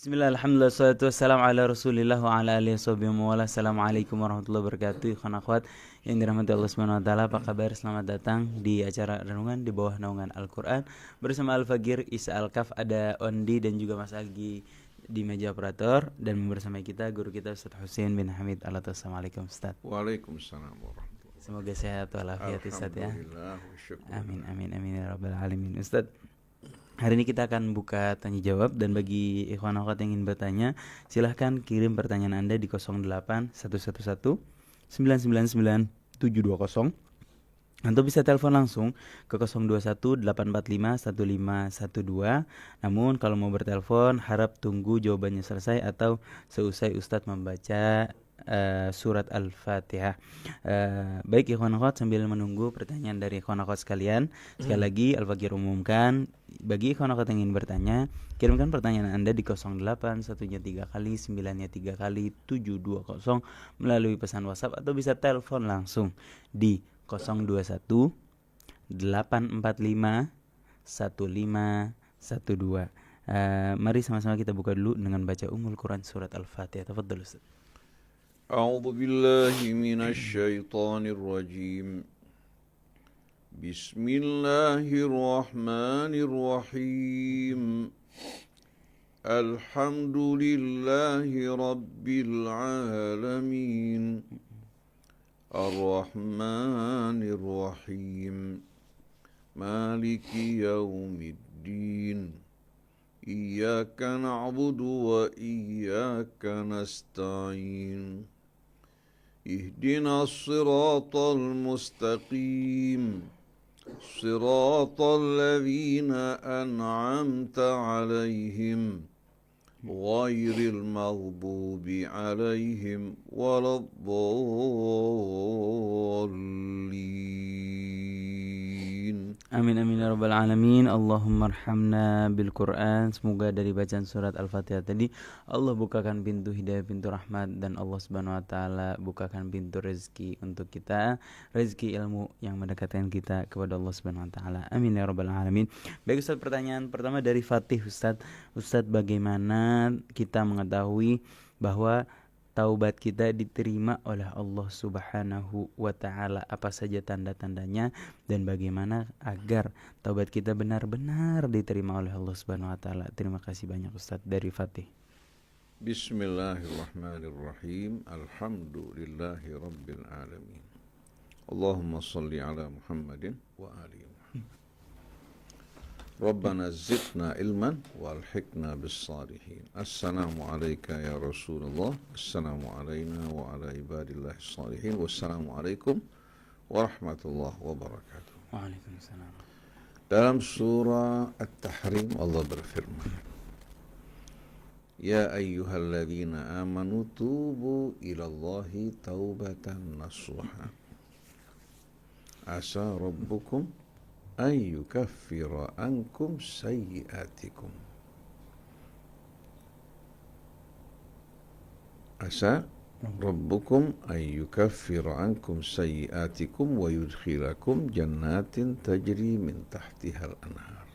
Bismillah, alhamdulillah, salatu wassalamu ala rasulillah wa ala alihi wa Assalamualaikum warahmatullahi wabarakatuh. Ikhwan akhwat yang dirahmati Allah subhanahu wa ta'ala, apa kabar? Selamat datang di acara renungan di bawah naungan Al-Quran bersama Al-Fagir, Isa Al-Kaf, ada Ondi dan juga Mas Algi di meja operator. Dan bersama kita guru kita Ustaz Husain bin Hamid Alatas. Assalamualaikum Ustaz. Waalaikumsalam warahmatullahi. Semoga sehat walafiat Ustaz ya. Alhamdulillah wa syukur. Amin ya rabbal alamin. Ustaz, hari ini kita akan buka tanya jawab, dan bagi ikhwan akhwat yang ingin bertanya, silahkan kirim pertanyaan Anda di 08 111 999 720, atau bisa telepon langsung ke 021 845 1512. Namun kalau mau bertelepon harap tunggu jawabannya selesai atau seusai Ustadz membaca surat Al-Fatihah. Baik ikhwan akhwat, sambil menunggu pertanyaan dari ikhwan akhwat sekalian, sekali lagi Al-Fagir umumkan, bagi ikhwan akhwat yang ingin bertanya, kirimkan pertanyaan Anda di 08 1-nya 3 kali, 9-nya 3 kali, 720 melalui pesan WhatsApp, atau bisa telepon langsung di 021 845 1512. Mari sama-sama kita buka dulu dengan baca Ummul Quran surat Al-Fatihah. Tafadhal Ustaz. A'udzu billahi minasy syaithanir rajim. Bismillahirrahmanirrahim. Alhamdulillahi rabbil alamin. Ar-Rahmanir Rahim. Maliki yaumiddin. Iyyaka na'budu wa iyyaka nasta'in. Ihdinas siratal mustaqim. Siratal ladzina an'amta 'alaihim ghairil maghdubi 'alaihim waladdallin. Amin ya rabbal alamin. Allahumma arhamna bil Quran. Semoga dari bacaan surat Al-Fatihah tadi Allah bukakan pintu hidayah, pintu rahmat, dan Allah subhanahu wa ta'ala bukakan pintu rezeki untuk kita, rezeki ilmu yang mendekatkan kita kepada Allah subhanahu wa ta'ala. Amin ya rabbal alamin. Baik Ustaz, pertanyaan pertama dari Fatih. Ustaz, bagaimana kita mengetahui bahwa taubat kita diterima oleh Allah subhanahu wa ta'ala? Apa saja tanda-tandanya, dan bagaimana agar taubat kita benar-benar diterima oleh Allah subhanahu wa ta'ala? Terima kasih banyak Ustaz. Dari Fatih. Bismillahirrahmanirrahim. Alhamdulillahi rabbil alamin. Allahumma salli ala Muhammadin wa ali Muhammad. Rabbana zidna ilman walhiqna bis salihin. Assalamu alayka ya Rasulullah. Assalamu alayna wa ala ibadillahi salihin. Wassalamu alaikum warahmatullahi wabarakatuh. Waalaikumsalam. Dalam surah At-Tahrim Allah berfirman, Ya ayyuhalladzina amanu tubu ilallahi taubatan nasuha. Asa rabbukum an yukaffira ankum sayyiatikum. Asa rabbukum an yukaffira ankum sayyiatikum wa yudkhilakum jannatin tajri min tahtihal anhar.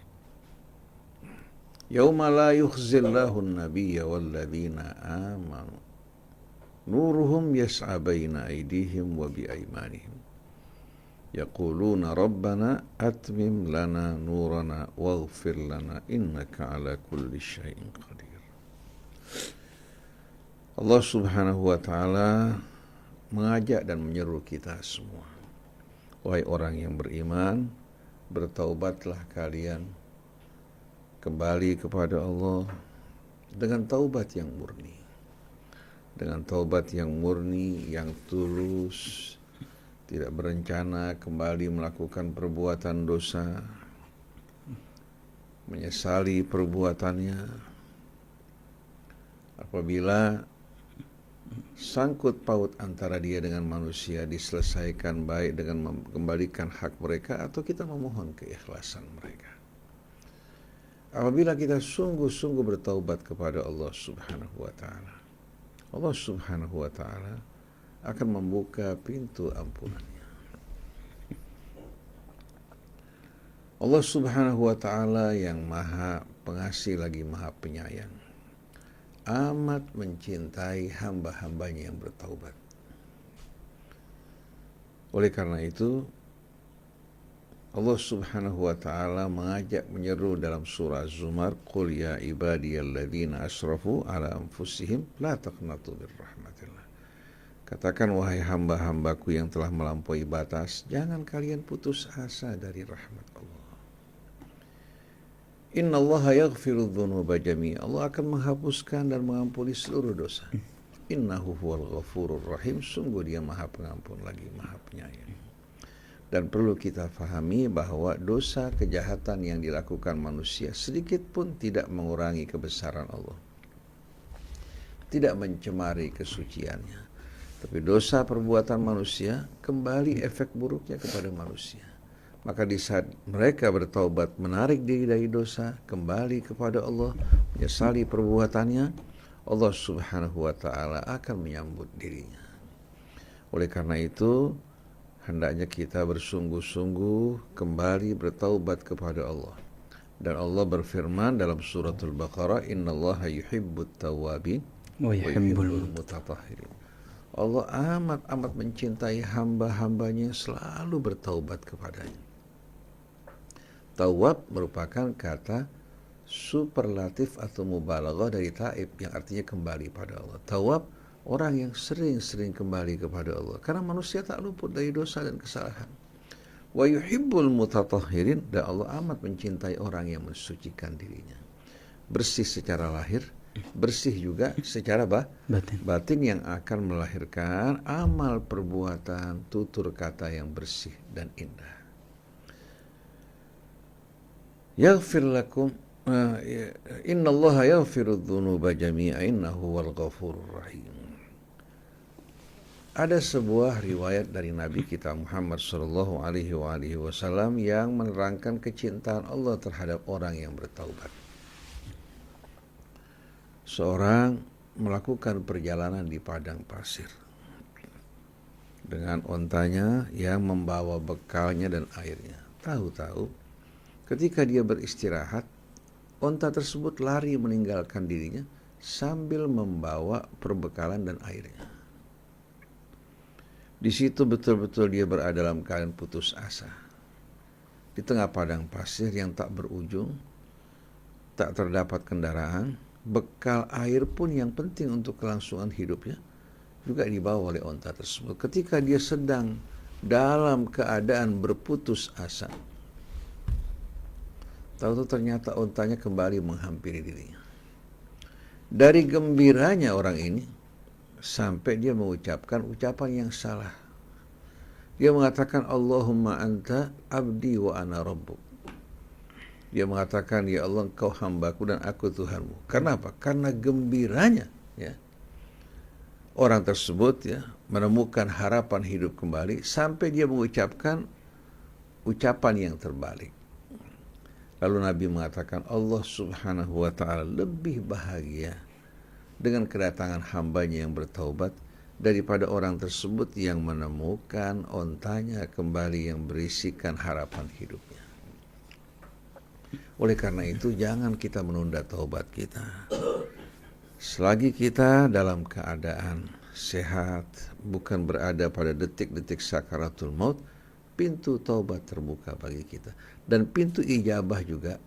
Yawma la yukhzillahu an-nabiyya walladzina amanu nuruhum yas'a baina aydihim wa bi aymanihim yaquluna rabbana atmim lana nurana waghfir lana innaka ala kulli syai'in qadir. Allah subhanahu wa ta'ala mengajak dan menyeru kita semua, wahai orang yang beriman, bertaubatlah kalian kembali kepada Allah dengan taubat yang murni, dengan taubat yang murni, yang tulus, tidak berencana kembali melakukan perbuatan dosa, menyesali perbuatannya. Apabila sangkut paut antara dia dengan manusia diselesaikan baik dengan mengembalikan hak mereka, atau kita memohon keikhlasan mereka. Apabila kita sungguh-sungguh bertaubat kepada Allah subhanahu wa ta'ala, Allah subhanahu wa ta'ala akan membuka pintu ampunannya. Allah subhanahu wa ta'ala yang maha pengasih lagi maha penyayang. amat mencintai hamba-hambanya yang bertaubat. Oleh karena itu, Allah Subhanahu wa ta'ala mengajak menyeru dalam surah Az-Zumar, "Qul ya ibadiyalladzina asrafu ala anfusihim la taqnatu min rahmatillah." Katakan, wahai hamba-hambaku yang telah melampaui batas, jangan kalian putus asa dari rahmat Allah. Innallaha yaghfiru dzunuba jami'a. Allah akan menghapuskan dan mengampuni seluruh dosa. Innahu huwal ghafurur rahim. Sungguh dia maha pengampun lagi maha penyayang. Dan perlu kita fahami bahwa dosa kejahatan yang dilakukan manusia sedikit pun tidak mengurangi kebesaran Allah, tidak mencemari kesuciannya. Tapi dosa perbuatan manusia kembali efek buruknya kepada manusia. Maka di saat mereka bertaubat, menarik diri dari dosa, kembali kepada Allah, menyesali perbuatannya, Allah Subhanahu wa ta'ala akan menyambut dirinya. Oleh karena itu, hendaknya kita bersungguh-sungguh kembali bertaubat kepada Allah. Dan Allah berfirman dalam suratul Baqarah, "Innallaha yuhibbut tawwabin wa yuhibbul mutatahhirin." Allah amat mencintai hamba-hambanya yang selalu bertaubat kepadanya. Tawwab merupakan kata superlatif atau mubalaghah dari taib, yang artinya kembali pada Allah. Tawwab, orang yang sering-sering kembali kepada Allah, karena manusia tak luput dari dosa dan kesalahan. Wa yuhibbul mutatahhirin, dan Allah amat mencintai orang yang mensucikan dirinya, bersih secara lahir, bersih juga secara batin yang akan melahirkan amal perbuatan, tutur kata yang bersih dan indah. Yaghfir lakum innallaha yaghfiru dzunuba jami'a innahu huwal ghafurur rahim. Ada sebuah riwayat dari Nabi kita Muhammad sallallahu alaihi wasallam yang menerangkan kecintaan Allah terhadap orang yang bertaubat. Seorang melakukan perjalanan di padang pasir dengan ontanya yang membawa bekalnya dan airnya. Tahu-tahu ketika dia beristirahat, onta tersebut lari meninggalkan dirinya sambil membawa perbekalan dan airnya. Di situ betul-betul dia berada dalam keadaan putus asa. Di tengah padang pasir yang tak berujung, tak terdapat kendaraan, bekal air pun yang penting untuk kelangsungan hidupnya juga dibawa oleh onta tersebut. Ketika dia sedang dalam keadaan berputus asa, tahu-tahu ternyata ontanya kembali menghampiri dirinya. Dari gembiranya orang ini, sampai dia mengucapkan ucapan yang salah. Dia mengatakan, "Allahumma anta abdi wa ana rabbuk." Dia mengatakan, "Ya Allah, engkau hambaku dan aku Tuhanmu." Karena apa? Karena gembiranya, ya, orang tersebut ya menemukan harapan hidup kembali, sampai dia mengucapkan ucapan yang terbalik. Lalu Nabi mengatakan, Allah Subhanahu wa ta'ala lebih bahagia dengan kedatangan hambanya yang bertaubat daripada orang tersebut yang menemukan ontanya kembali yang berisikan harapan hidupnya. Oleh karena itu, jangan kita menunda taubat kita. Selagi kita dalam keadaan sehat, bukan berada pada detik-detik sakaratul maut, pintu taubat terbuka bagi kita. Dan pintu ijabah juga,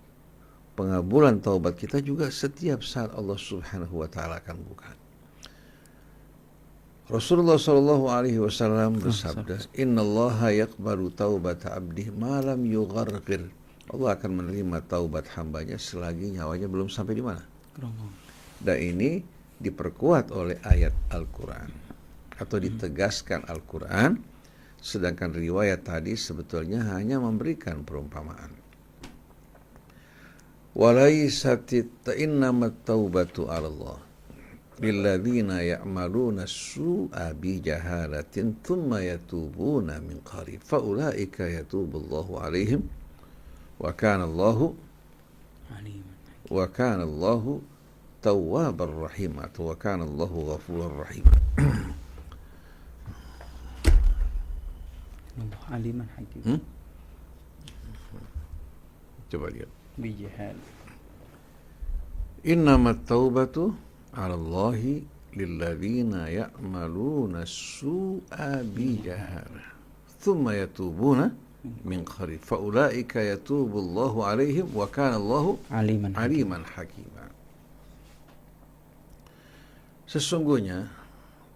pengabulan taubat kita juga setiap saat Allah Subhanahu wa ta'ala akan buka. Rasulullah sallallahu alaihi wasallam bersabda, "Innallaha yaqbalu taubata abdih ma lam yugharqir." Allah akan menerima taubat hambanya selagi nyawanya belum sampai di mana? Dan ini diperkuat oleh ayat Al-Quran atau ditegaskan Al-Quran, sedangkan riwayat tadi sebetulnya hanya memberikan perumpamaan. Walaysat innamat taubatu 'ala Allah lilladzina ya'maluna as-su'a bi jahalatin thumma yatubuna min qarib fa ulaika yatubullahu 'alaihim wa kana Allahu tawwabar rahim atau wa kana Allahu ghafurur rahim. Aliman hakim. Coba lihat. Bijahal. Innamat taubatu 'alallahi lilladzina ya'maluna su'a bijahalah thumma yatubuna min qarib faulaika yatubullahu 'alaihim wa kana Allahu aliman hakima. Sesungguhnya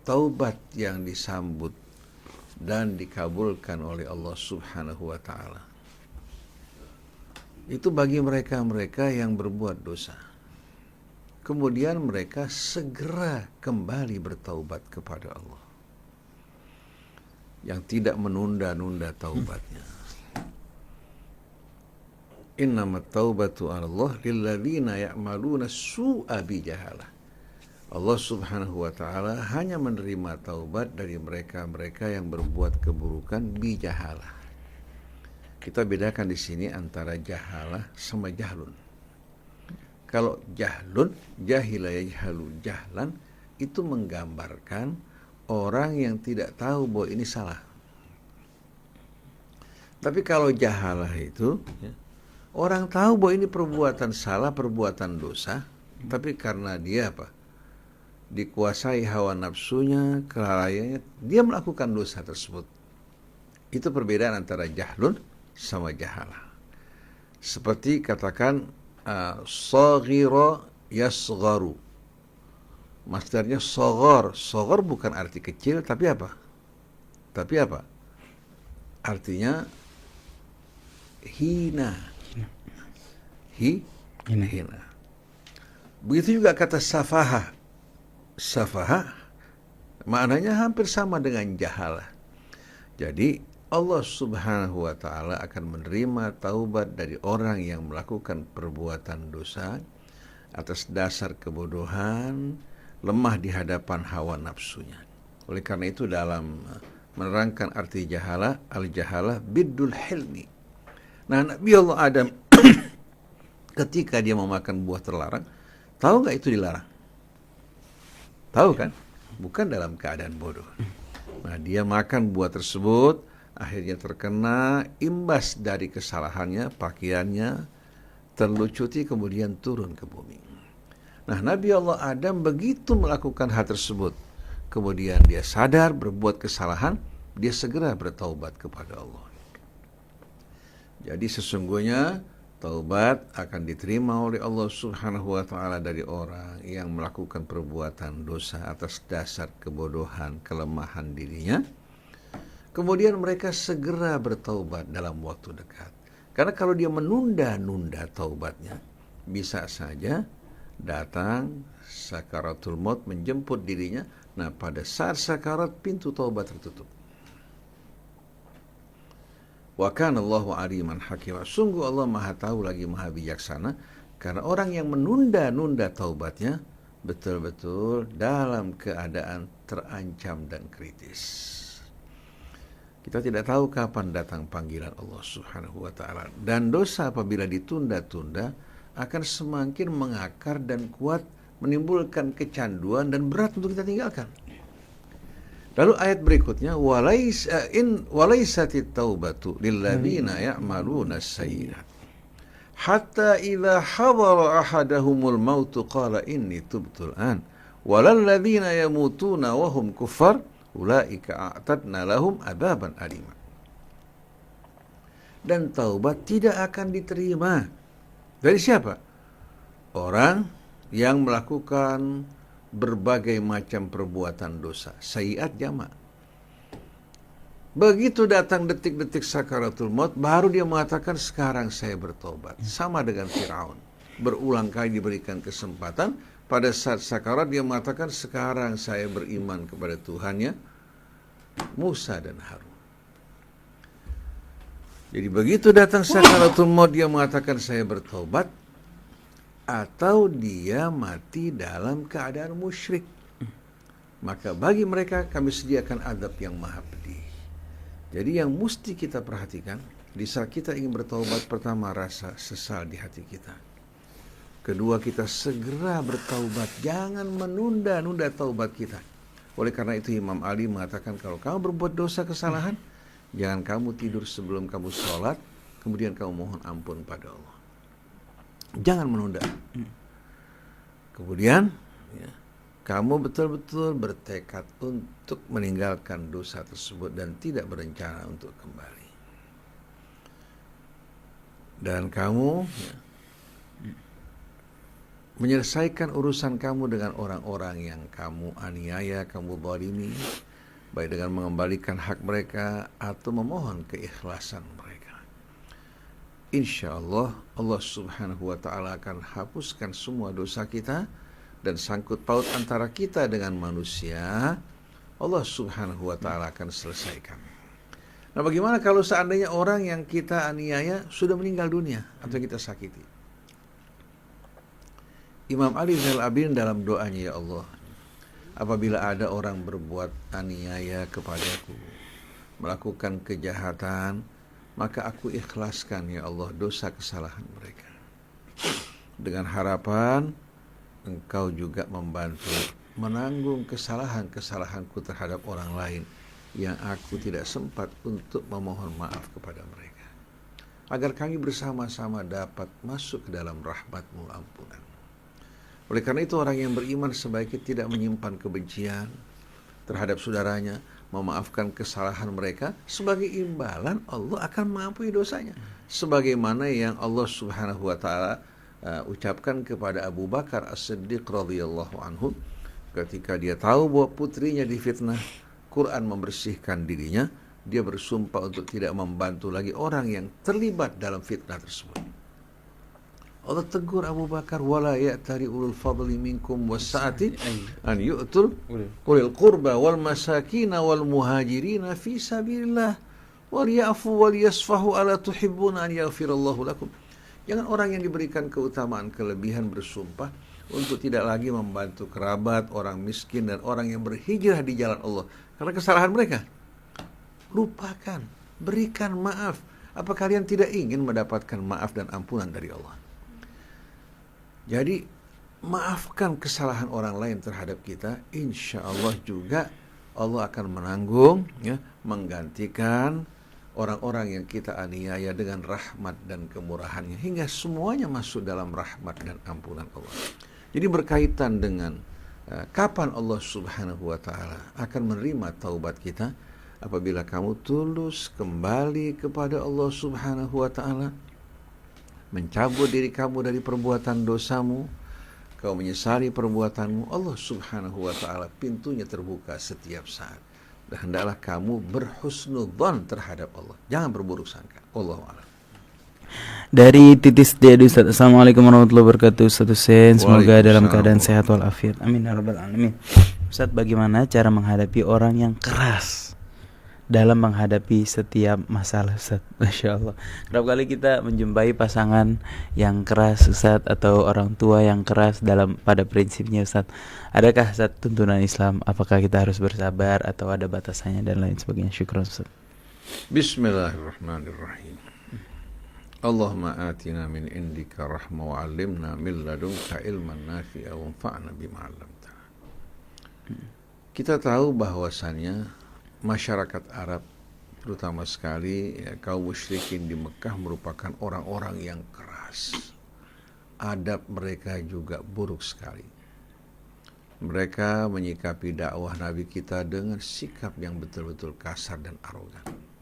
taubat yang disambut dan dikabulkan oleh Allah Subhanahu wa taala itu bagi mereka-mereka yang berbuat dosa. Kemudian mereka segera kembali bertaubat kepada Allah. Yang tidak menunda-nunda taubatnya. Innamat taubatu 'alallah lilladzina ya'maluna su'a bijahalah. Allah Subhanahu wa taala hanya menerima taubat dari mereka-mereka yang berbuat keburukan bijahalah. Kita bedakan di sini antara jahalah sama jahlun. Kalau jahlun, jahila yajhalu jahlan, itu menggambarkan orang yang tidak tahu bahwa ini salah. Tapi kalau jahalah itu, orang tahu bahwa ini perbuatan salah, perbuatan dosa, tapi karena dia dikuasai hawa nafsunya, kelalaiannya, dia melakukan dosa tersebut. Itu perbedaan antara jahlun sama jahalah. Seperti katakan saghira yasgharu. Masdarnya saghar. Saghar bukan arti kecil, tapi apa? Artinya hina. Hina. Begitu juga kata safaha. Safaha maknanya hampir sama dengan jahalah. Jadi Allah Subhanahu wa taala akan menerima taubat dari orang yang melakukan perbuatan dosa atas dasar kebodohan, lemah di hadapan hawa nafsunya. Oleh karena itu dalam menerangkan arti jahalah, al-jahalah biddul hilmi. Nah, Nabi Allah Adam ketika dia memakan buah terlarang, tahu nggak itu dilarang? Tahu kan? Bukan dalam keadaan bodoh. Nah, dia makan buah tersebut, akhirnya terkena imbas dari kesalahannya, pakaiannya terlucuti kemudian turun ke bumi. Nah, Nabi Allah Adam begitu melakukan hal tersebut, kemudian dia sadar berbuat kesalahan, dia segera bertaubat kepada Allah. Jadi sesungguhnya taubat akan diterima oleh Allah Subhanahu wa taala dari orang yang melakukan perbuatan dosa atas dasar kebodohan, kelemahan dirinya. Kemudian mereka segera bertaubat dalam waktu dekat. Karena kalau dia menunda-nunda taubatnya, bisa saja datang sakaratul maut menjemput dirinya. Nah, pada saat sakarat pintu taubat tertutup. Wa kana Allahu aliman hakima. Sungguh Allah Maha tahu lagi Maha bijaksana, karena orang yang menunda-nunda taubatnya betul-betul dalam keadaan terancam dan kritis. Kita tidak tahu kapan datang panggilan Allah Subhanahu wa taala, dan dosa apabila ditunda-tunda akan semakin mengakar dan kuat, menimbulkan kecanduan dan berat untuk kita tinggalkan. Lalu ayat berikutnya, walaisatit taubatu lilladzina ya'maluna sayyi'at hatta idza hadara ahadahumul maut qala inni tubtu an walal ladzina yamutuna wa hum kuffar ulaika a'tadna lahum adzaban alima. Dan taubat tidak akan diterima dari siapa? Orang yang melakukan berbagai macam perbuatan dosa, sayyi'at jamak. Begitu datang detik-detik sakaratul maut, baru dia mengatakan sekarang saya bertobat. Sama dengan Firaun, berulang kali diberikan kesempatan, pada saat sakarat dia mengatakan sekarang saya beriman kepada Tuhannya Musa dan Harun. Jadi begitu datang sakaratul maut dia mengatakan saya bertobat, atau dia mati dalam keadaan musyrik, maka bagi mereka kami sediakan azab yang maha pedih. Jadi yang mesti kita perhatikan di saat kita ingin bertaubat, pertama rasa sesal di hati kita, kedua kita segera bertaubat, jangan menunda-nunda taubat kita. Oleh karena itu Imam Ali mengatakan kalau kamu berbuat dosa kesalahan, jangan kamu tidur sebelum kamu sholat kemudian kamu mohon ampun pada Allah. Jangan menunda. Kemudian kamu betul-betul bertekad untuk meninggalkan dosa tersebut dan tidak berencana untuk kembali. Dan kamu menyelesaikan urusan kamu dengan orang-orang yang kamu aniaya, kamu zalimi, baik dengan mengembalikan hak mereka atau memohon keikhlasan mereka. Insya Allah, Allah subhanahu wa ta'ala akan hapuskan semua dosa kita dan sangkut paut antara kita dengan manusia, Allah subhanahu wa ta'ala akan selesaikan. Nah, bagaimana kalau seandainya orang yang kita aniaya sudah meninggal dunia atau kita sakiti? Imam Ali Zainal Abidin dalam doanya, ya Allah, apabila ada orang berbuat aniaya kepadaku, melakukan kejahatan, maka aku ikhlaskan, ya Allah, dosa kesalahan mereka. Dengan harapan Engkau juga membantu menanggung kesalahan-kesalahanku terhadap orang lain yang aku tidak sempat untuk memohon maaf kepada mereka, agar kami bersama-sama dapat masuk ke dalam rahmat-Mu ampunan. Oleh karena itu, orang yang beriman sebaiknya tidak menyimpan kebencian terhadap saudaranya, memaafkan kesalahan mereka. Sebagai imbalan, Allah akan mengampuni dosanya, sebagaimana yang Allah subhanahu wa ta'ala ucapkan kepada Abu Bakar As-Siddiq radhiyallahu anhu ketika dia tahu bahwa putrinya difitnah. Quran membersihkan dirinya, dia bersumpah untuk tidak membantu lagi orang yang terlibat dalam fitnah tersebut. Allah tegur Abu Bakar, wala ya'tari ulul fadli minkum was-sa'ati an yu'tul ulil qurba wal masakin wal muhajirin fi sabilillah wal ya'fu wal yasfahu ala tuhibbuna an yaghfirallahu lakum. Jangan orang yang diberikan keutamaan kelebihan bersumpah untuk tidak lagi membantu kerabat, orang miskin, dan orang yang berhijrah di jalan Allah karena kesalahan mereka. Lupakan, berikan maaf. Apa kalian tidak ingin mendapatkan maaf dan ampunan dari Allah? Jadi, maafkan kesalahan orang lain terhadap kita. Insya Allah juga Allah akan menanggung, ya, menggantikan orang-orang yang kita aniaya dengan rahmat dan kemurahannya, hingga semuanya masuk dalam rahmat dan ampunan Allah. Jadi berkaitan dengan kapan Allah subhanahu wa ta'ala akan menerima taubat kita? Apabila kamu tulus kembali kepada Allah subhanahu wa ta'ala, mencabut diri kamu dari perbuatan dosamu, kau menyesali perbuatanmu, Allah subhanahu wa ta'ala pintunya terbuka setiap saat. Dan hendaklah kamu berhusnudzon terhadap Allah, jangan berburuk sangka. Wallahu a'lam. Dari Titis Dedi, Ustaz. Assalamualaikum warahmatullahi wabarakatuh, Ustaz Hussein. Semoga dalam keadaan sehat walafiat. Amin ya rabbal alamin. Ustaz, bagaimana cara menghadapi orang yang keras dalam menghadapi setiap masalah, Ustaz? Masya Allah. Kerap kali kita menjumpai pasangan yang keras, Ustaz, atau orang tua yang keras pada prinsipnya, Ustaz. Adakah, Ustaz, tuntunan Islam? Apakah kita harus bersabar atau ada batasannya dan lain sebagainya? Syukran, Ustaz. Bismillahirrahmanirrahim. Allahumma atina min indika rahma wa 'allimna min ladunka ilman nafi'a wa anfa'na bima 'allamtana. Kita tahu bahwasannya masyarakat Arab, terutama sekali ya, kaum musyrikin di Mekah, merupakan orang-orang yang keras. Adab mereka juga buruk sekali. Mereka menyikapi dakwah Nabi kita dengan sikap yang betul-betul kasar dan arogan.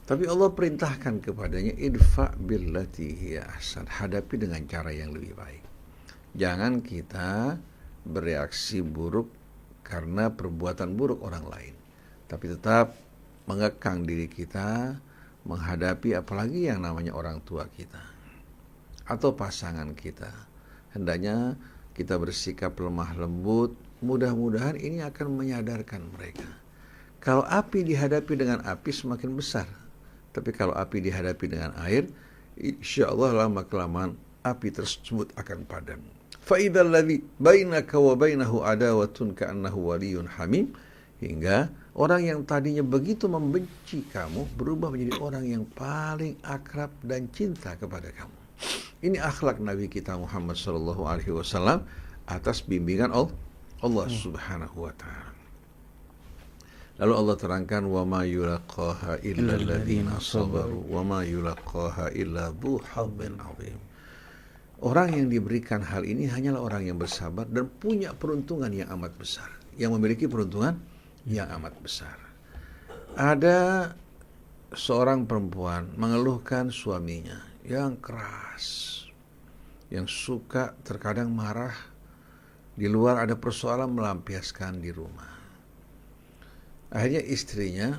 Tapi Allah perintahkan kepadanya, idfa billati hiya ahsan, hadapi dengan cara yang lebih baik. Jangan kita bereaksi buruk karena perbuatan buruk orang lain, tapi tetap mengekang diri kita menghadapi apalagi yang namanya orang tua kita atau pasangan kita. Hendaknya kita bersikap lemah lembut. Mudah-mudahan ini akan menyadarkan mereka. Kalau api dihadapi dengan api semakin besar, tapi kalau api dihadapi dengan air, insya Allah lama-kelamaan api tersebut akan padam. فَإِذَا الَّذِي بَيْنَكَ وَبَيْنَهُ عَدَاوَةٌ كَأَنَّهُ وَلِيٌّ حَمِيمٌ. Hingga orang yang tadinya begitu membenci kamu berubah menjadi orang yang paling akrab dan cinta kepada kamu. Ini akhlak Nabi kita Muhammad SAW atas bimbingan Allah subhanahu wa ta'ala. Lalu Allah terangkan, وَمَا يُلَقَّاهَا إِلَّا الَّذِينَ صَبَرُوا وَمَا يُلَقَّاهَا إِلَّا ذُو حَظٍّ عَظِيمٍ. Orang yang diberikan hal ini hanyalah orang yang bersabar dan punya peruntungan yang amat besar. Yang memiliki peruntungan yang amat besar. Ada seorang perempuan mengeluhkan suaminya yang keras, yang suka terkadang marah, di luar ada persoalan melampiaskan di rumah. Akhirnya istrinya,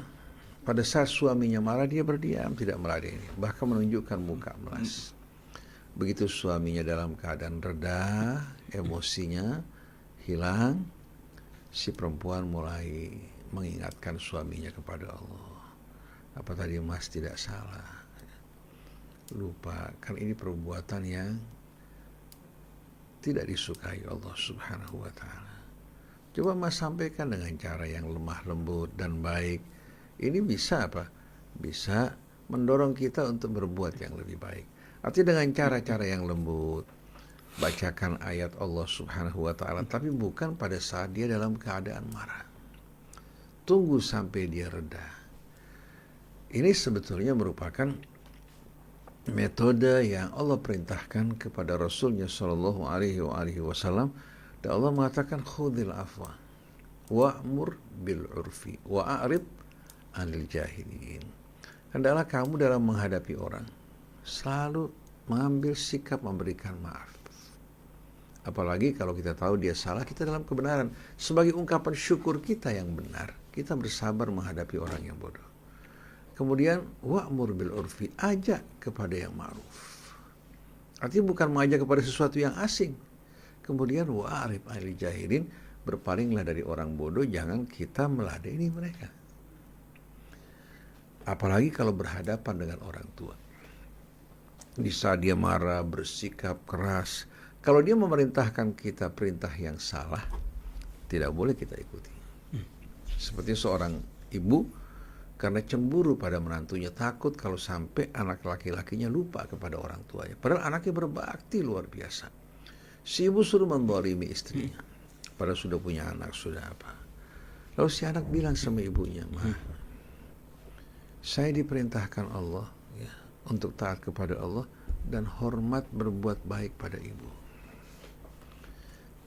pada saat suaminya marah, dia berdiam, tidak meladeni, bahkan menunjukkan muka melas. Begitu suaminya dalam keadaan reda, emosinya hilang, si perempuan mulai mengingatkan suaminya kepada Allah. Apa tadi Mas tidak salah? Lupa, kan ini perbuatan yang tidak disukai Allah Subhanahu wa ta'ala. Coba Mas sampaikan dengan cara yang lemah lembut dan baik. Ini bisa apa? Bisa mendorong kita untuk berbuat yang lebih baik. Artinya dengan cara-cara yang lembut, bacakan ayat Allah Subhanahu wa ta'ala, tapi bukan pada saat dia dalam keadaan marah. Tunggu sampai dia reda. Ini sebetulnya merupakan metode yang Allah perintahkan kepada Rasulnya Shallallahu Alaihi Wasallam. Dan Allah mengatakan khudil afwa wa'mur bil urfi wa'arid anil jahilin. Hendaklah kamu dalam menghadapi orang selalu mengambil sikap memberikan maaf. Apalagi kalau kita tahu dia salah, kita dalam kebenaran. Sebagai ungkapan syukur kita yang benar, kita bersabar menghadapi orang yang bodoh. Kemudian wa'mur bil urfi, ajak kepada yang ma'ruf. Artinya bukan mengajak kepada sesuatu yang asing. Kemudian wa'arif anil jahilin, berpalinglah dari orang bodoh, jangan kita meladeni mereka. Apalagi kalau berhadapan dengan orang tua. Di saat dia marah, bersikap keras, kalau dia memerintahkan kita perintah yang salah, tidak boleh kita ikuti. Seperti seorang ibu, karena cemburu pada menantunya, takut kalau sampai anak laki-lakinya lupa kepada orang tuanya. Padahal anaknya berbakti luar biasa. Si ibu suruh menzalimi istrinya. Padahal sudah punya anak, sudah apa. Lalu si anak bilang sama ibunya, "Ma, saya diperintahkan Allah ya, untuk taat kepada Allah dan hormat berbuat baik pada ibu.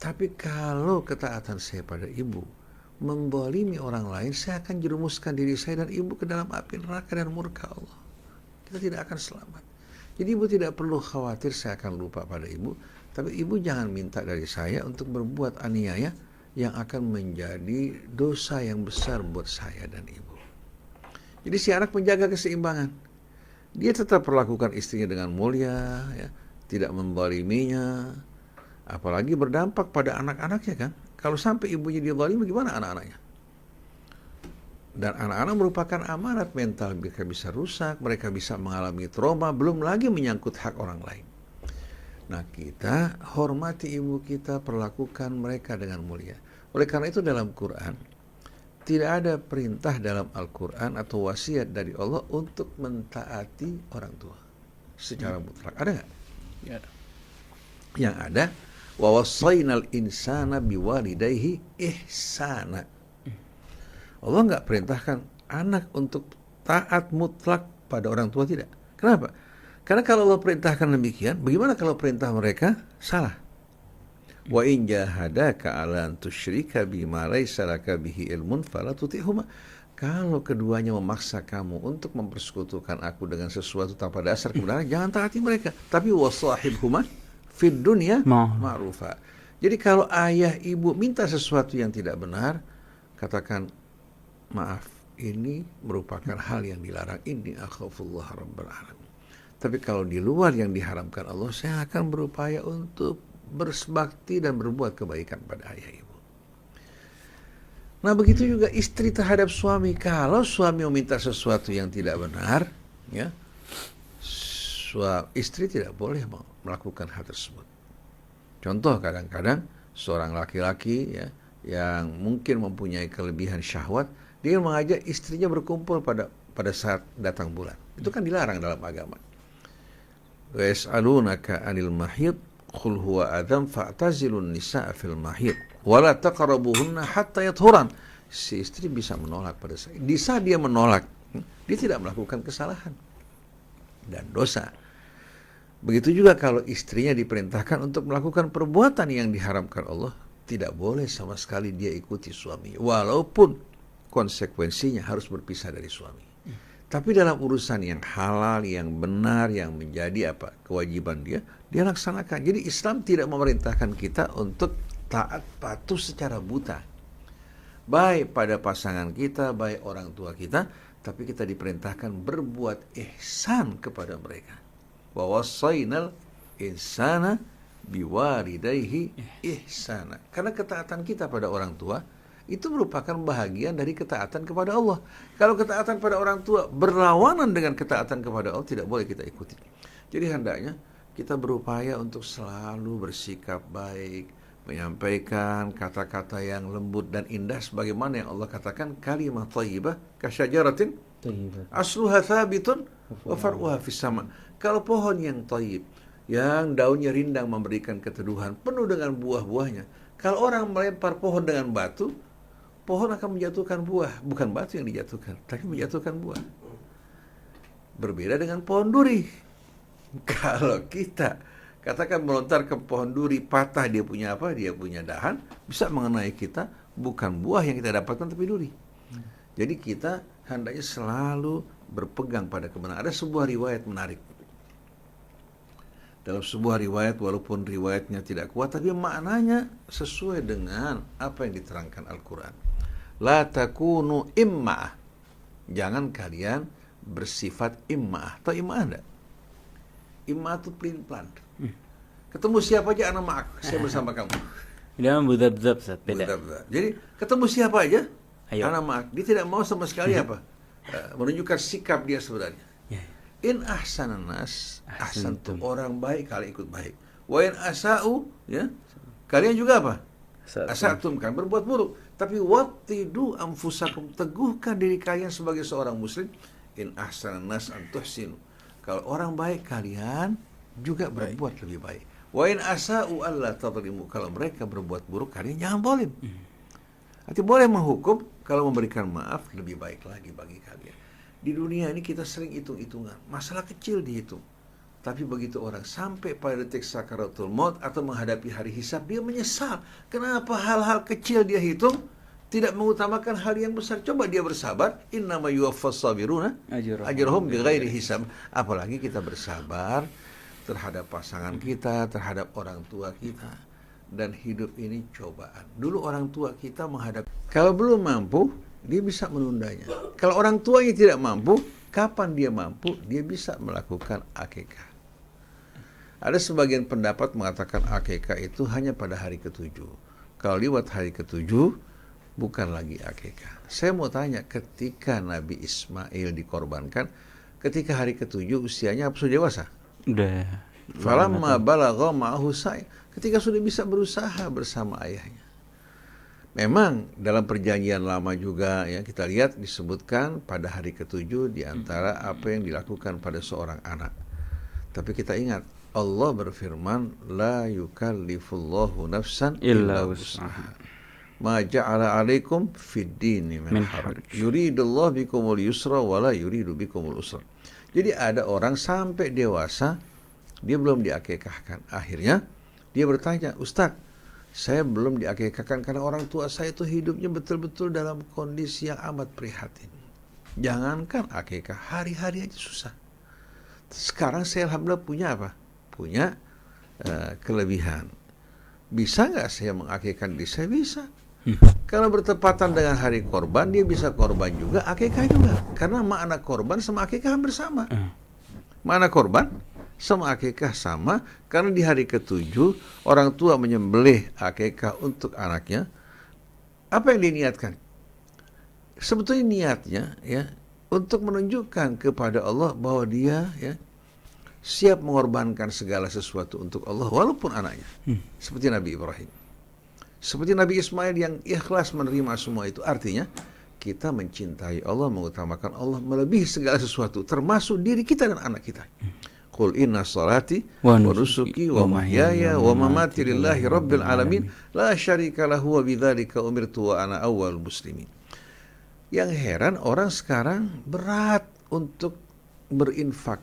Tapi kalau ketaatan saya pada ibu menzalimi orang lain, saya akan jerumuskan diri saya dan ibu ke dalam api neraka dan murka Allah. Kita tidak akan selamat. Jadi ibu tidak perlu khawatir saya akan lupa pada ibu, tapi ibu jangan minta dari saya untuk berbuat aniaya yang akan menjadi dosa yang besar buat saya dan ibu." Jadi si anak menjaga keseimbangan. Dia tetap perlakukan istrinya dengan mulia, ya, tidak menzaliminya, apalagi berdampak pada anak-anaknya kan. Kalau sampai ibunya dizalimi, gimana anak-anaknya? Dan anak-anak merupakan amanat mental, mereka bisa rusak, mereka bisa mengalami trauma, belum lagi menyangkut hak orang lain. Nah, kita hormati ibu kita, perlakukan mereka dengan mulia. Oleh karena itu dalam Quran, tidak ada perintah dalam Al-Quran atau wasiat dari Allah untuk mentaati orang tua secara mutlak. Ada nggak? Ya. Yang ada, wa wassaynal insana biwalidayhi ihsana. Allah nggak perintahkan anak untuk taat mutlak pada orang tua, tidak. Kenapa? Karena kalau Allah perintahkan demikian, bagaimana kalau perintah mereka salah? Wa in jahadaka 'ala an tusyrika bima laysa laka bihi ilmun fala tuti'huma. Kalau keduanya memaksa kamu untuk mempersekutukan aku dengan sesuatu tanpa dasar kebenaran, jangan taati mereka. Tapi wasahibhuma fid dunya ma'rufa. Jadi kalau ayah ibu minta sesuatu yang tidak benar, katakan, "Maaf, ini merupakan hal yang dilarang. Inni akhafullah rabbal alamin." Tapi kalau di luar yang diharamkan Allah, saya akan berupaya untuk berbakti dan berbuat kebaikan pada ayah ibu. Nah, begitu juga istri terhadap suami. Kalau suami meminta sesuatu yang tidak benar, ya, istri tidak boleh melakukan hal tersebut. Contoh, kadang-kadang seorang laki-laki ya, yang mungkin mempunyai kelebihan syahwat, dia mengajak istrinya berkumpul pada saat datang bulan. Itu kan dilarang dalam agama. Wa yas'alunaka 'anil mahid qul huwa adzam fa'tazilun nisaa fil mahid wa la taqrabuhunna hatta yathuran. Si istri bisa menolak pada saat. Di saat dia menolak, dia tidak melakukan kesalahan dan dosa. Begitu juga kalau istrinya diperintahkan untuk melakukan perbuatan yang diharamkan Allah, tidak boleh sama sekali dia ikuti suami, walaupun konsekuensinya harus berpisah dari suami. Tapi dalam urusan yang halal, yang benar, yang menjadi kewajiban dia laksanakan. Jadi Islam tidak memerintahkan kita untuk taat patuh secara buta, baik pada pasangan kita, baik orang tua kita, tapi kita diperintahkan berbuat ihsan kepada mereka. Wa wassaynal insana biwalidayhi ihsana. Karena ketaatan kita pada orang tua itu merupakan bahagian dari ketaatan kepada Allah. Kalau ketaatan pada orang tua berlawanan dengan ketaatan kepada Allah, tidak boleh kita ikuti. Jadi hendaknya kita berupaya untuk selalu bersikap baik, menyampaikan kata-kata yang lembut dan indah sebagaimana yang Allah katakan, kalimah thayyibah kasyajaratin asluha thabitun wa far'uha fis sama. Kalau pohon yang thayyib, yang daunnya rindang memberikan keteduhan, penuh dengan buah-buahnya, kalau orang melempar pohon dengan batu, pohon akan menjatuhkan buah, bukan batu yang dijatuhkan, tapi menjatuhkan buah. Berbeda dengan pohon duri. Kalau kita katakan melontar ke pohon duri, patah, dia punya apa? Dia punya dahan, bisa mengenai kita, bukan buah yang kita dapatkan, tapi duri. Jadi kita hendaknya selalu berpegang pada kebenaran. Ada sebuah riwayat menarik. Dalam sebuah riwayat, walaupun riwayatnya tidak kuat, tapi maknanya sesuai dengan apa yang diterangkan Al-Quran. La takunu imma'ah. Jangan kalian bersifat imma'ah. Tahu imma'ah enggak? Imma'ah itu pelin-pelan. Ketemu siapa aja, ana ma'ak, saya bersama kamu. Dia membudab-budab, beda. Jadi ketemu siapa aja, Ayo. ana ma'ak. Dia tidak mau sama sekali menunjukkan sikap dia sebenarnya. In ahsanan nas, ahsantum, orang baik kalian ikut baik. Wa in asa'u, ya, kalian juga apa? Asa'tum, kan berbuat buruk. Tapi wattidu anfusakum, teguhkan diri kalian sebagai seorang muslim. In ahsanan nas an tuhsinu. Kalau orang baik, kalian juga berbuat lebih baik. Wa in asa'u alla tadlimu, kalau mereka berbuat buruk, kalian jangan zalim. Artinya boleh menghukum, kalau memberikan maaf lebih baik lagi bagi kalian. Di dunia ini kita sering hitung-hitungan, masalah kecil dihitung. Tapi begitu orang sampai pada detik sakaratul maut atau menghadapi hari hisab, dia menyesal. Kenapa hal-hal kecil dia hitung, tidak mengutamakan hal yang besar? Coba dia bersabar, innama yuwaffas sabiruna ajrahum bighairi hisab. Apalagi kita bersabar terhadap pasangan kita, terhadap orang tua kita. Dan hidup ini cobaan. Dulu orang tua kita menghadapi, kalau belum mampu, dia bisa menundanya. Kalau orang tuanya tidak mampu, kapan dia mampu? Dia bisa melakukan akikah. Ada sebagian pendapat mengatakan akikah itu hanya pada hari ke-7. Kalau lewat hari ke-7, bukan lagi akikah. Saya mau tanya, ketika Nabi Ismail dikorbankan, ketika hari ke-7 usianya apa, sudah dewasa? Udah. Falamma balagha ma'ahu sa'i, ketika sudah bisa berusaha bersama ayahnya. Memang dalam perjanjian lama juga ya, kita lihat disebutkan pada hari ke-7 di antara apa yang dilakukan pada seorang anak. Tapi kita ingat, Allah berfirman, la yukallifullahu nafsan illa wus'aha. Ma ja'ala 'alaikum fid dini min haraj. Yuridullahu bikumul yusra wa la yuridu bikumul usra. Jadi ada orang sampai dewasa dia belum diakikahkan. Akhirnya dia bertanya, Ustaz, saya belum diakikahkan karena orang tua saya itu hidupnya betul-betul dalam kondisi yang amat prihatin. Jangankan akikah, hari-hari aja susah. Sekarang saya alhamdulillah punya apa? Punya kelebihan. Bisa nggak saya mengakikahkan diri saya? Bisa. Kalau bertepatan dengan hari korban, dia bisa korban juga, akikah juga. Karena makna korban sama akikah hampir sama. Makna korban sama akikah sama, karena di hari ke-7 orang tua menyembelih akikah untuk anaknya. Apa yang diniatkan? Sebetulnya niatnya ya untuk menunjukkan kepada Allah bahwa dia ya siap mengorbankan segala sesuatu untuk Allah walaupun anaknya. Seperti Nabi Ibrahim. Seperti Nabi Ismail yang ikhlas menerima semua itu. Artinya kita mencintai Allah, mengutamakan Allah melebihi segala sesuatu, termasuk diri kita dan anak kita. Qul inna salati wa nusuki wa mahyaya wa mamati lillahi rabbil alamin la syarika lahu wa bidzalika umirtu wa ana awwalul muslimin. Yang heran orang sekarang berat untuk berinfak,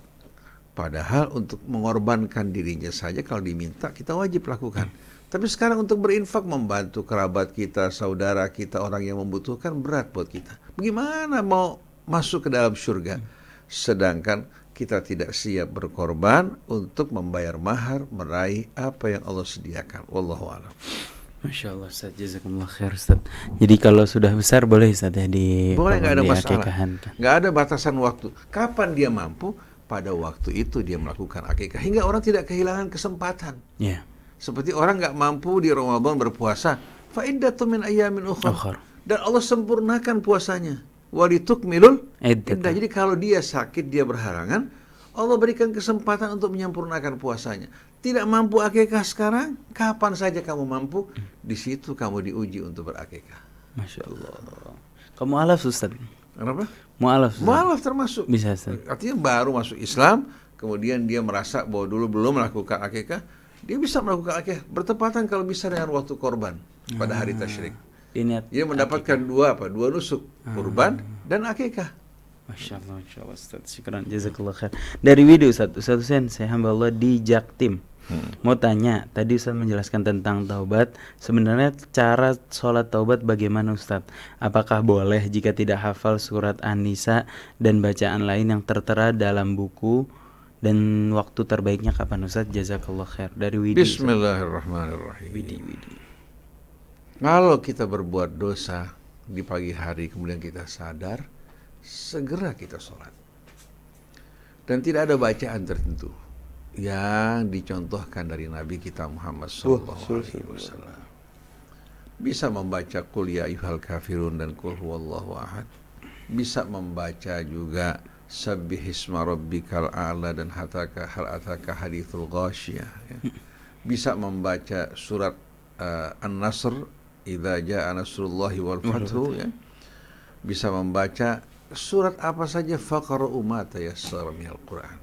Padahal untuk mengorbankan dirinya saja kalau diminta kita wajib lakukan. Tapi sekarang untuk berinfak membantu kerabat kita, saudara kita, orang yang membutuhkan berat buat kita. Bagaimana mau masuk ke dalam surga? Sedangkan kita tidak siap berkorban untuk membayar mahar, meraih apa yang Allah sediakan. Wallahu a'lam. Masya Allah Ustaz, jazakumullah khair Ustaz. Jadi kalau sudah besar boleh Ustaz ya Boleh, nggak ada masalah. akikahan. Nggak ada batasan waktu. Kapan dia mampu? Pada waktu itu dia melakukan akikah. Hingga orang tidak kehilangan kesempatan. Ya. Seperti orang nggak mampu di Ramadan berpuasa. Fa'iddatun min ayyamin ukhra. Ukhra. Dan Allah sempurnakan puasanya. Walitukmilul Iddah. iddah. Jadi kalau dia sakit, dia berhalangan, Allah berikan kesempatan untuk menyempurnakan puasanya. Tidak mampu akikah sekarang, kapan saja kamu mampu, di situ kamu diuji untuk berakikah. Masya Allah. Kamu alaf Ustaz? Kenapa? Mu'alaf Ustaz? Mu'alaf termasuk. Bisa Ustaz. Artinya baru masuk Islam, kemudian dia merasa bahwa dulu belum melakukan akikah, dia bisa melakukan akikah bertepatan kalau bisa dengan waktu korban pada hari tasyrik. Dia mendapatkan dua nusuk, kurban dan akikah. Masya Allah Ustaz. Syukran, jazakallah khair. Dari video Ustaz Hussein, saya hamba Allah di Jaktim. Mau tanya, tadi Ustaz menjelaskan tentang taubat. Sebenarnya cara sholat taubat bagaimana Ustaz? Apakah boleh jika tidak hafal surat An-Nisa dan bacaan lain yang tertera dalam buku? Dan waktu terbaiknya kapan Ustaz? Jazakallah khair. Dari Widi. Bismillahirrahmanirrahim. Widi. Kalau kita berbuat dosa di pagi hari kemudian kita sadar, segera kita sholat. Dan tidak ada bacaan tertentu yang dicontohkan dari Nabi kita Muhammad SAW. Bisa membaca Qul ya ayyuhal kafirun dan Qul huwallahu ahad. Bisa membaca juga Sabbihisma rabbikal a'la dan hal ataka hadithul ghasyiyah. Bisa membaca surat An-Nasr, idza jaa nasrullahi wal fathu, ya. Bisa membaca surat apa saja, faqra'u ma tayassara minal Qur'an.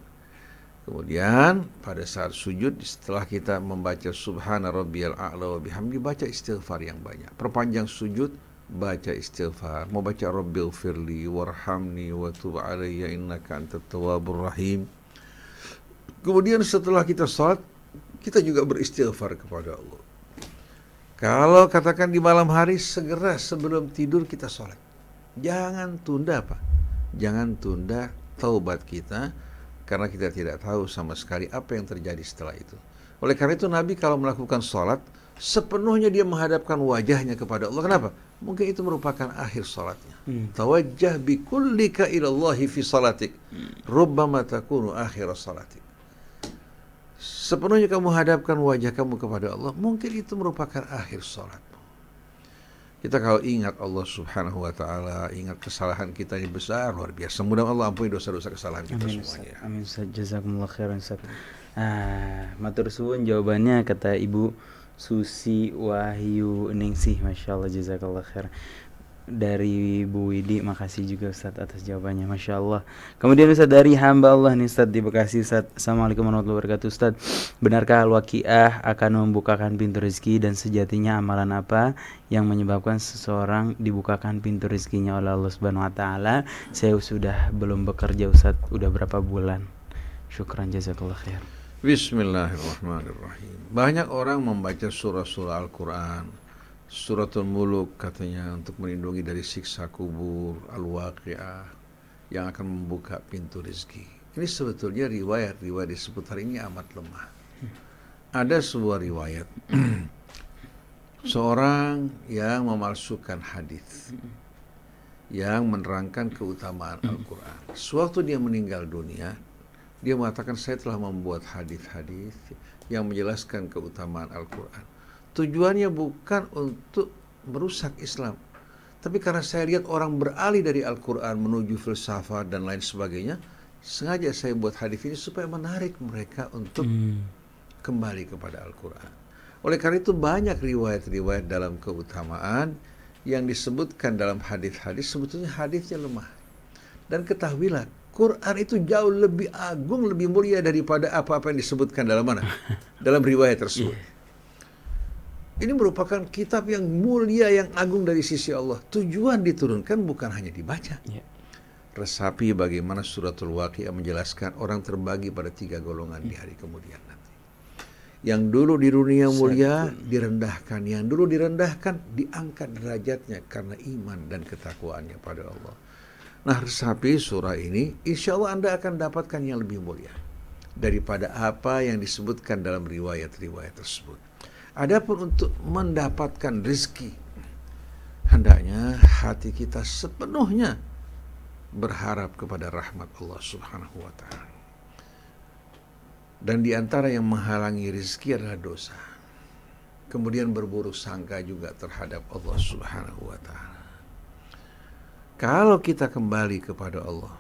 Kemudian pada saat sujud, setelah kita membaca subhana rabbiyal a'la wa bihamdi, baca istighfar yang banyak. Perpanjang sujud, baca istighfar. Mau baca rabbighfirli warhamni wa tub alayya innaka antat tawwabur rahim. Kemudian setelah kita salat, kita juga beristighfar kepada Allah. Kalau katakan di malam hari, segera sebelum tidur kita salat. Jangan tunda apa? Jangan tunda taubat kita, karena kita tidak tahu sama sekali apa yang terjadi setelah itu. Oleh karena itu Nabi kalau melakukan sholat, sepenuhnya dia menghadapkan wajahnya kepada Allah. Kenapa? Mungkin itu merupakan akhir sholatnya. Tawajjah bikullika ilallahi fi sholatik. Rubbama takunu akhir sholatik. Sepenuhnya kamu hadapkan wajah kamu kepada Allah, mungkin itu merupakan akhir sholatmu. Kita kalau ingat Allah subhanahu wa ta'ala, ingat kesalahan kita ini besar, luar biasa. Mudah-mudahan Allah ampuni dosa-dosa kesalahan kita semuanya. Amin Ustaz, jazakumullah khairan Ustaz. Matur suwun jawabannya, kata Ibu Susi Wahyu Ningsih. Masya Allah, jazakallah khair. Dari Bu Widi, makasih juga Ustaz atas jawabannya, Masya Allah. Kemudian Ustaz dari hamba Allah nih Ustaz di Bekasi Ustaz. Assalamualaikum warahmatullahi wabarakatuh Ustaz. Benarkah al-waqiah akan membukakan pintu rezeki, dan sejatinya amalan apa yang menyebabkan seseorang dibukakan pintu rezekinya oleh Allah Subhanahu wa taala? Saya sudah belum bekerja Ustaz, udah berapa bulan. Syukran, jazakallah khair. Bismillahirrahmanirrahim. Banyak orang membaca surah-surah Al-Quran. Suratul Muluk katanya untuk melindungi dari siksa kubur, Al-Waqiah yang akan membuka pintu rezeki. Ini sebetulnya riwayat-riwayat di seputar ini amat lemah. Ada sebuah riwayat seorang yang memalsukan hadis yang menerangkan keutamaan Al-Quran. Sewaktu dia meninggal dunia, dia mengatakan, saya telah membuat hadis-hadis yang menjelaskan keutamaan Al-Quran. Tujuannya bukan untuk merusak Islam, tapi karena saya lihat orang beralih dari Al-Quran menuju filsafat dan lain sebagainya, sengaja saya buat hadis ini supaya menarik mereka untuk kembali kepada Al-Quran. Oleh karena itu banyak riwayat-riwayat dalam keutamaan yang disebutkan dalam hadis-hadis, sebetulnya hadisnya lemah. Dan ketahuilah, Quran itu jauh lebih agung, lebih mulia daripada apa-apa yang disebutkan dalam mana? Dalam riwayat tersebut. Ini merupakan kitab yang mulia, yang agung dari sisi Allah. Tujuan diturunkan bukan hanya dibaca, resapi bagaimana suratul Waqiah menjelaskan orang terbagi pada 3 golongan di hari kemudian nanti. Yang dulu di dunia mulia direndahkan, yang dulu direndahkan diangkat derajatnya karena iman dan ketakwaannya pada Allah. Nah, resapi surah ini, insya Allah Anda akan dapatkan yang lebih mulia daripada apa yang disebutkan dalam riwayat-riwayat tersebut. Adapun untuk mendapatkan rezeki, hendaknya hati kita sepenuhnya berharap kepada rahmat Allah Subhanahu wa ta'ala. Dan di antara yang menghalangi rezeki adalah dosa. Kemudian berburuk sangka juga terhadap Allah Subhanahu wa ta'ala. Kalau kita kembali kepada Allah,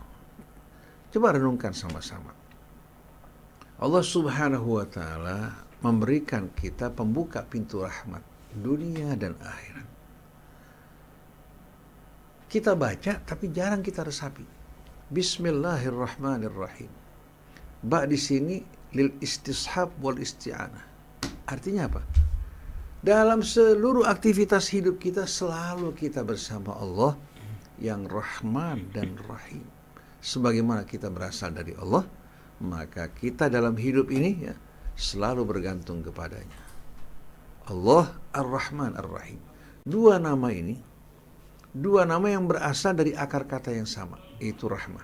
coba renungkan sama-sama. Allah Subhanahu wa ta'ala memberikan kita pembuka pintu rahmat dunia dan akhirat. Kita baca tapi jarang kita resapi. Bismillahirrahmanirrahim. Ba di sini lil istishab wal isti'anah. Artinya apa? Dalam seluruh aktivitas hidup kita selalu kita bersama Allah yang Rahman dan Rahim. Sebagaimana kita berasal dari Allah, maka kita dalam hidup ini ya, selalu bergantung kepadanya. Allah Ar-Rahman Ar-Rahim. Dua nama yang berasal dari akar kata yang sama, yaitu rahmah.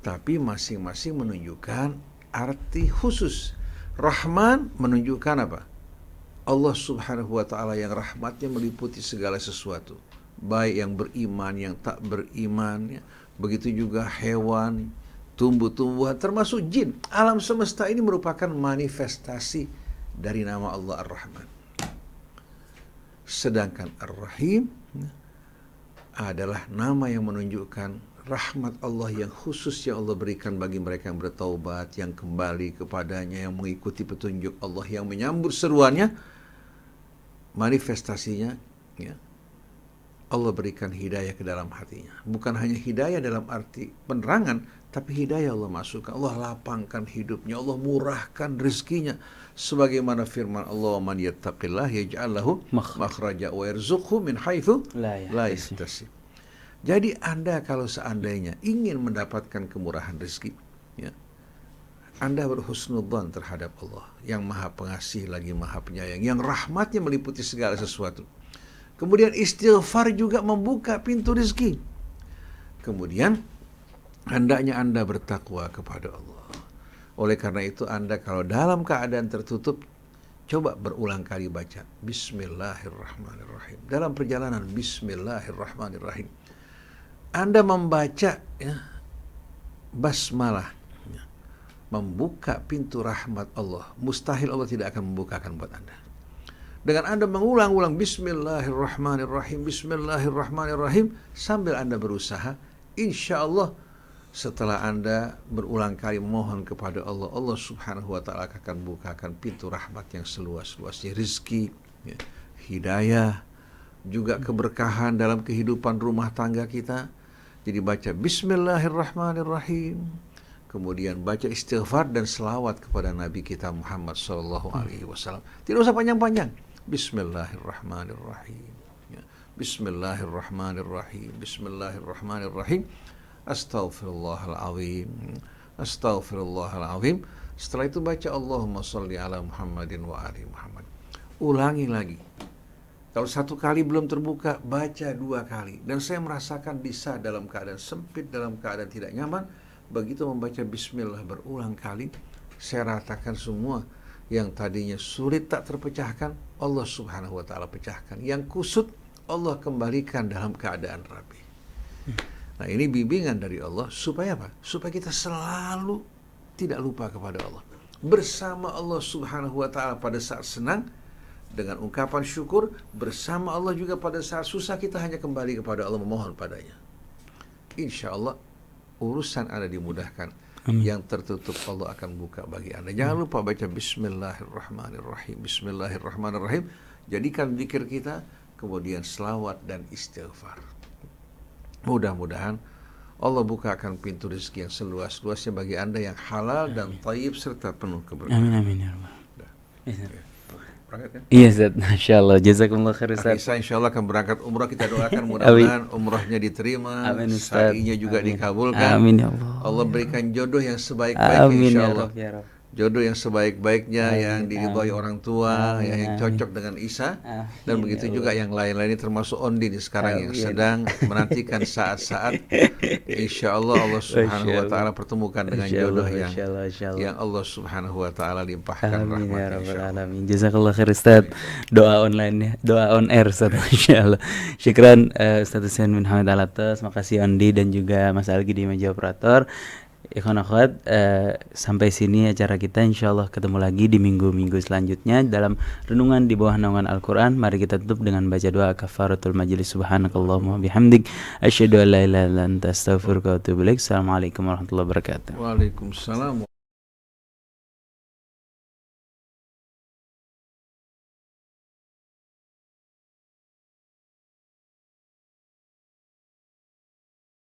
Tapi masing-masing menunjukkan arti khusus. Rahman menunjukkan apa? Allah Subhanahu wa ta'ala yang rahmatnya meliputi segala sesuatu, baik yang beriman, yang tak beriman ya. Begitu juga hewan, tumbuh-tumbuhan, termasuk jin. Alam semesta ini merupakan manifestasi dari nama Allah Ar-Rahman. Sedangkan Ar-Rahim adalah nama yang menunjukkan rahmat Allah yang khusus yang Allah berikan bagi mereka yang bertaubat, yang kembali kepadanya, yang mengikuti petunjuk Allah, yang menyambut seruannya. Manifestasinya ya, Allah berikan hidayah ke dalam hatinya. Bukan hanya hidayah dalam arti penerangan, tapi hidayah Allah masukkan. Allah lapangkan hidupnya, Allah murahkan rezekinya. Sebagaimana firman Allah, "Man yattaqillah yaj'al lahu makhraja wa yarzuqhu min haitsu la yahtasib." Jadi Anda kalau seandainya ingin mendapatkan kemurahan rezeki, ya, Anda berhusnudzon terhadap Allah yang Maha Pengasih lagi Maha Penyayang, yang rahmatnya meliputi segala sesuatu. Kemudian istighfar juga membuka pintu rezeki. Kemudian hendaknya Anda bertakwa kepada Allah. Oleh karena itu Anda kalau dalam keadaan tertutup, coba berulang kali baca Bismillahirrahmanirrahim. Dalam perjalanan Bismillahirrahmanirrahim. Anda membaca ya, basmalah ya, membuka pintu rahmat Allah. Mustahil Allah tidak akan membukakan buat Anda. Dengan Anda mengulang-ulang Bismillahirrahmanirrahim, Bismillahirrahmanirrahim, sambil Anda berusaha, insya Allah setelah Anda berulang kali mohon kepada Allah, Allah Subhanahu wa ta'ala akan bukakan pintu rahmat yang seluas-luasnya, rizki, ya, hidayah, juga keberkahan dalam kehidupan rumah tangga kita. Jadi baca Bismillahirrahmanirrahim, kemudian baca istighfar dan selawat kepada Nabi kita Muhammad SAW. Tidak usah panjang-panjang. Bismillahirrahmanirrahim, ya. Bismillahirrahmanirrahim, Bismillahirrahmanirrahim. Astaghfirullahaladzim, Astaghfirullahaladzim. Setelah itu baca Allahumma sholli ala Muhammadin wa ali Muhammad. Ulangi lagi. Kalau satu kali belum terbuka, baca 2 kali. Dan saya merasakan bisa dalam keadaan sempit, dalam keadaan tidak nyaman. Begitu membaca bismillah berulang kali, saya ratakan semua yang tadinya sulit tak terpecahkan, Allah Subhanahu wa ta'ala pecahkan. Yang kusut, Allah kembalikan dalam keadaan rapi. Nah, ini bimbingan dari Allah supaya apa? Supaya kita selalu tidak lupa kepada Allah. Bersama Allah Subhanahu wa ta'ala pada saat senang dengan ungkapan syukur, bersama Allah juga pada saat susah kita hanya kembali kepada Allah memohon padanya. Insya Allah urusan Anda dimudahkan. Amin. Yang tertutup Allah akan buka bagi Anda. Jangan lupa baca Bismillahirrahmanirrahim, Bismillahirrahmanirrahim. Jadikan zikir kita, kemudian selawat dan istighfar. Mudah-mudahan Allah bukakan pintu rezeki yang seluas-luasnya bagi Anda yang halal dan thayyib serta penuh keberkahan. Amin amin ya rabbal. berangkat kan? Iya Ustaz, Masya Allah, jazakumullah khair Akhi Ustaz. Isa insya Allah akan berangkat umrah, kita doakan mudah-mudahan umrahnya diterima, Amin Ustaz. sa'inya juga Amin. dikabulkan. Amin ya Allah. Allah berikan jodoh yang sebaik-baiknya Amin insya ya Allah. Rabb ya Rabb. Jodoh yang sebaik-baiknya, yang Amin, diridhoi amin. orang tua, Amin, yang amin. cocok dengan Isa. Dan Amin, begitu ya juga Allah. yang lain-lain ini, termasuk Ondi nih sekarang yang Amin. sedang menantikan saat-saat insya Allah Allah Subhanahu Masya wa Allah. taala pertemukan dengan Masya Allah, jodoh Masya Allah, Masya Allah. yang Allah Subhanahu wa taala limpahkan Amin ya rahmatnya rabbal insya Allah. alamin. Jazakallah khair Ustaz. Doa online ya, doa on air Ustaz. Insyaallah. Syukran Ustaz Husain bin Hamid Alatas, makasih Andi dan juga Mas Algi di meja operator. Ikhwan akhwat, sampai sini acara kita, insyaallah ketemu lagi di minggu-minggu selanjutnya dalam renungan di bawah naungan Al-Quran. Mari kita tutup dengan baca doa kafaratul majlis. Subhanakallahumma bihamdik asyhadu an la ilaha illa anta astaghfiruka wa atubu ilaik. Assalamualaikum warahmatullahi wabarakatuh. Waalaikumsalam.